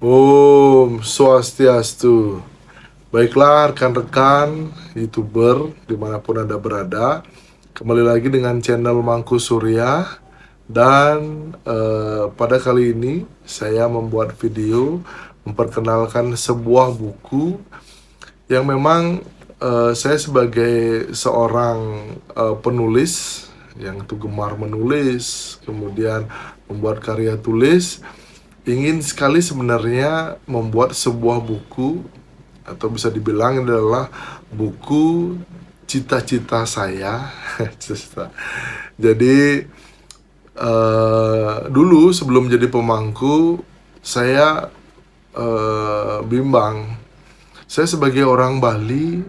Om Swastiastu. Baiklah rekan-rekan YouTuber dimanapun Anda berada, kembali lagi dengan channel Mangku Surya. Dan pada kali ini saya membuat video memperkenalkan sebuah buku yang memang saya sebagai seorang penulis yang itu gemar menulis, kemudian membuat karya tulis, ingin sekali sebenarnya membuat sebuah buku, atau bisa dibilang adalah buku cita-cita saya. Jadi dulu sebelum jadi pemangku, saya bimbang. Saya sebagai orang Bali,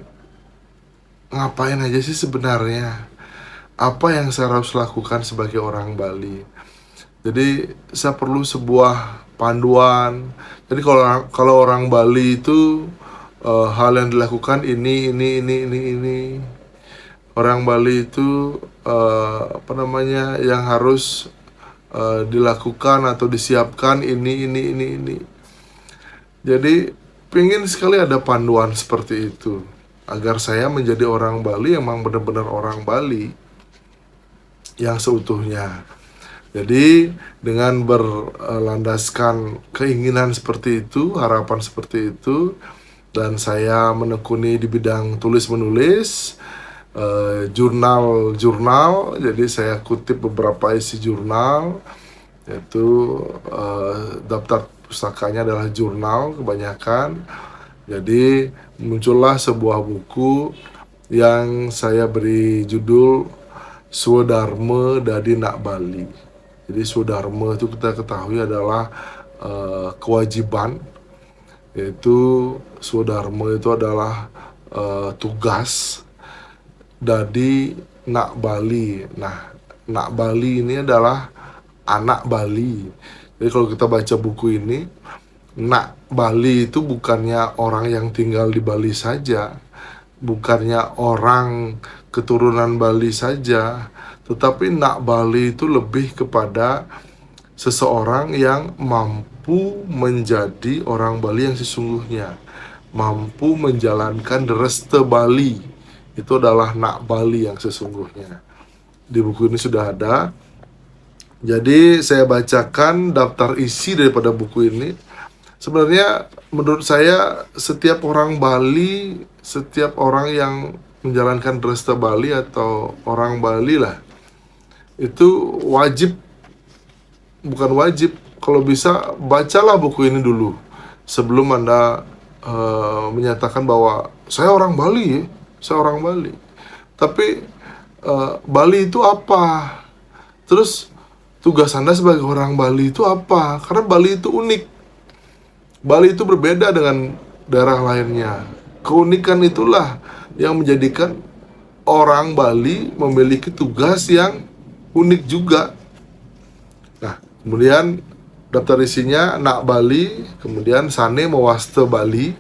ngapain aja sih sebenarnya? Apa yang saya harus lakukan sebagai orang Bali? Jadi saya perlu sebuah panduan. Jadi kalau orang Bali itu hal yang dilakukan ini. Orang Bali itu yang harus dilakukan atau disiapkan ini. Jadi pengen sekali ada panduan seperti itu agar saya menjadi orang Bali yang memang benar-benar orang Bali yang seutuhnya. Jadi dengan berlandaskan keinginan seperti itu, harapan seperti itu, dan saya menekuni di bidang tulis-menulis, jurnal. Jadi saya kutip beberapa isi jurnal, yaitu daftar pustakanya adalah jurnal kebanyakan. Jadi muncullah sebuah buku yang saya beri judul Swadharma Dadi Nak Bali. Jadi Swadharma itu kita ketahui adalah kewajiban, yaitu Swadharma itu adalah tugas. Dadi Nak Bali. Nah, Nak Bali ini adalah anak Bali. Jadi kalau kita baca buku ini, Nak Bali itu bukannya orang yang tinggal di Bali saja, bukannya orang keturunan Bali saja, tetapi Nak Bali itu lebih kepada seseorang yang mampu menjadi orang Bali yang sesungguhnya, mampu menjalankan Dresta Bali. Itu adalah Nak Bali yang sesungguhnya. Di buku ini sudah ada. Jadi saya bacakan daftar isi daripada buku ini. Sebenarnya menurut saya setiap orang Bali, setiap orang yang menjalankan Dresta Bali atau orang Bali lah, itu wajib, bukan wajib, kalau bisa bacalah buku ini dulu sebelum Anda menyatakan bahwa saya orang Bali, saya orang Bali. Tapi Bali itu apa? Terus tugas Anda sebagai orang Bali itu apa? Karena Bali itu unik. Bali itu berbeda dengan daerah lainnya. Keunikan itulah yang menjadikan orang Bali memiliki tugas yang unik juga. Nah, kemudian daftar isinya Nak Bali, kemudian Sane Mawaste Bali,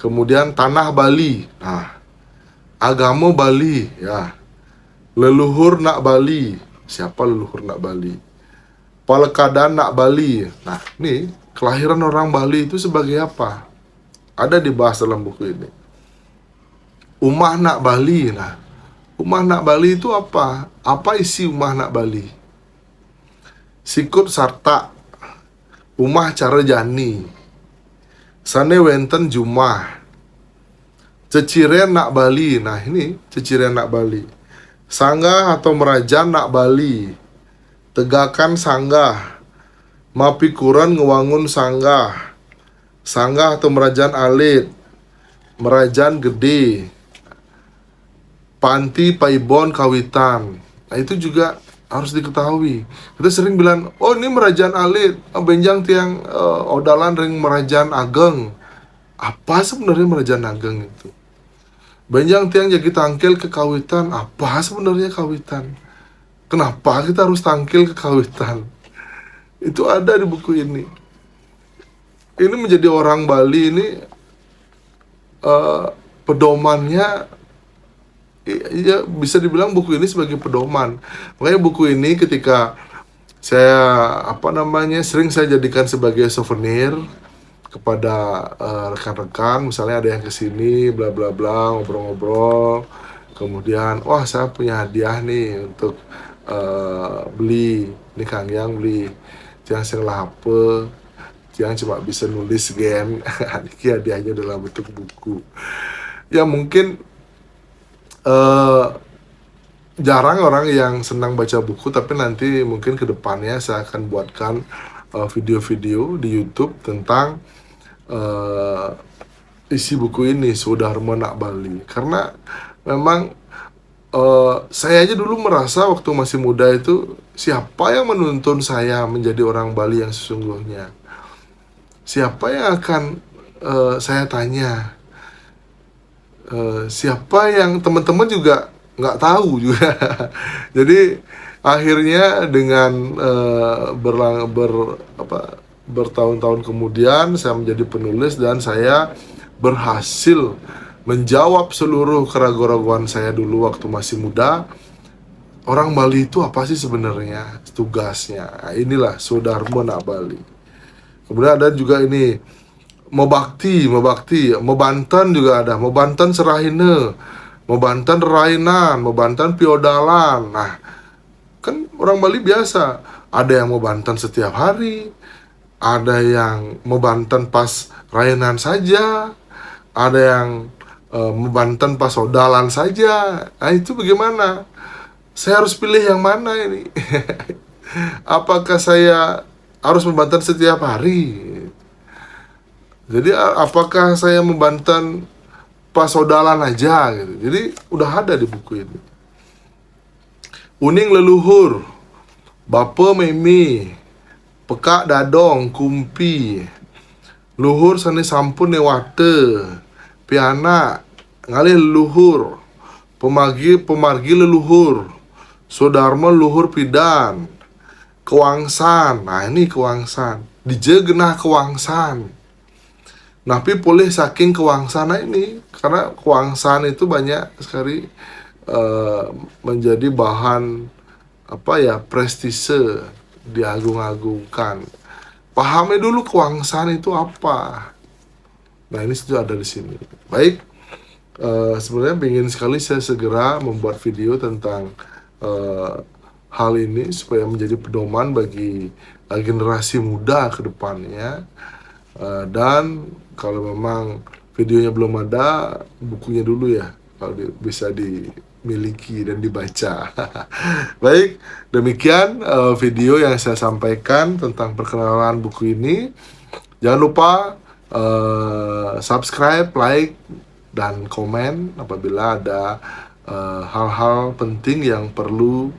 kemudian Tanah Bali. Nah, agama Bali, ya. Leluhur Nak Bali. Siapa leluhur Nak Bali? Palekadan Nak Bali. Nah, ini kelahiran orang Bali itu sebagai apa? Ada dibahas dalam buku ini. Umah Nak Bali. Nah, Umah Nak Bali itu apa? Apa isi Umah Nak Bali? Sikut Sarta, Umah Cara Jani, Sane Wenten Jumah, Ceciren Nak Bali. Nah, ini Ceciren Nak Bali. Sanggah atau Merajan Nak Bali, Tegakan Sanggah, Mapikuran Ngewangun Sanggah, Sanggah atau Merajan Alit, Merajan Gede, Panti Paibon Kawitan. Nah, itu juga harus diketahui. Kita sering bilang, oh ini Merajan Alit, benjang tiang odalan ring Merajan Ageng. Apa sebenarnya Merajan Ageng itu? Benjang tiang jadi tangkil ke Kawitan. Apa sebenarnya Kawitan? Kenapa kita harus tangkil ke Kawitan? Itu ada di buku ini. Ini menjadi orang Bali ini pedomannya, ya bisa dibilang buku ini sebagai pedoman. Makanya buku ini ketika Saya sering saya jadikan sebagai souvenir kepada rekan-rekan. Misalnya ada yang kesini bla bla bla, ngobrol-ngobrol, kemudian wah saya punya hadiah nih untuk beli, ini Kang Yang beli yang salah apa, yang cuma bisa nulis gen. Ini hadiahnya dalam bentuk buku. Ya mungkin eh jarang orang yang senang baca buku, tapi nanti mungkin kedepannya saya akan buatkan video-video di YouTube tentang uh, isi buku ini, Sodharma Nak Bali. Karena memang saya aja dulu merasa waktu masih muda itu, siapa yang menuntun saya menjadi orang Bali yang sesungguhnya? Siapa yang akan saya tanya? Siapa yang teman-teman juga nggak tahu juga. Jadi akhirnya dengan bertahun-tahun kemudian saya menjadi penulis dan saya berhasil menjawab seluruh keraguan-keraguan saya dulu waktu masih muda. Orang Bali itu apa sih sebenarnya tugasnya? Nah, inilah Sodharma Nak Bali. Kemudian ada juga ini mau Banten juga ada, mau Banten Serahine, mau Banten Rainan, mau Banten Piodalan. Nah, kan orang Bali biasa, ada yang mau Banten setiap hari, ada yang mau Banten pas Rainan saja, ada yang mau Banten pas Odalan saja. Nah, itu bagaimana? Saya harus pilih yang mana ini? Apakah saya harus membanten setiap hari? Jadi apakah saya membanten pas Odalan aja gitu. Jadi udah ada di buku ini. Uning leluhur, bapa memi, pekak dadong, kumpi, luhur sani sampun newate, pianak, ngalih leluhur, pemargi leluhur, Sodharma leluhur pidan, kewangsan. Nah ini kewangsan, dijegenah kewangsan. Tapi boleh saking kewangsan ini, karena kewangsan itu banyak sekali menjadi bahan prestise, diagung-agungkan. Pahami dulu kewangsan itu apa. Nah ini sudah ada di sini. Baik, sebenarnya ingin sekali saya segera membuat video tentang hal ini supaya menjadi pedoman bagi generasi muda ke depannya. Dan kalau memang videonya belum ada, bukunya dulu ya, kalau bisa dimiliki dan dibaca. Baik, demikian video yang saya sampaikan tentang perkenalan buku ini. Jangan lupa subscribe, like, dan komen apabila ada hal-hal penting yang perlu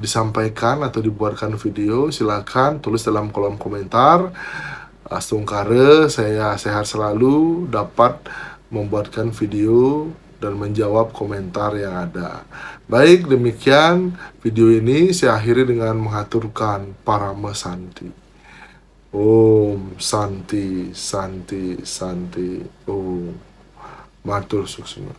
disampaikan atau dibuatkan video. Silakan tulis dalam kolom komentar. Astungkare, saya sehat selalu, dapat membuatkan video dan menjawab komentar yang ada. Baik, demikian video ini saya akhiri dengan mengaturkan Parama Santi. Om Santi, Santi, Santi. Om. Matur suksma.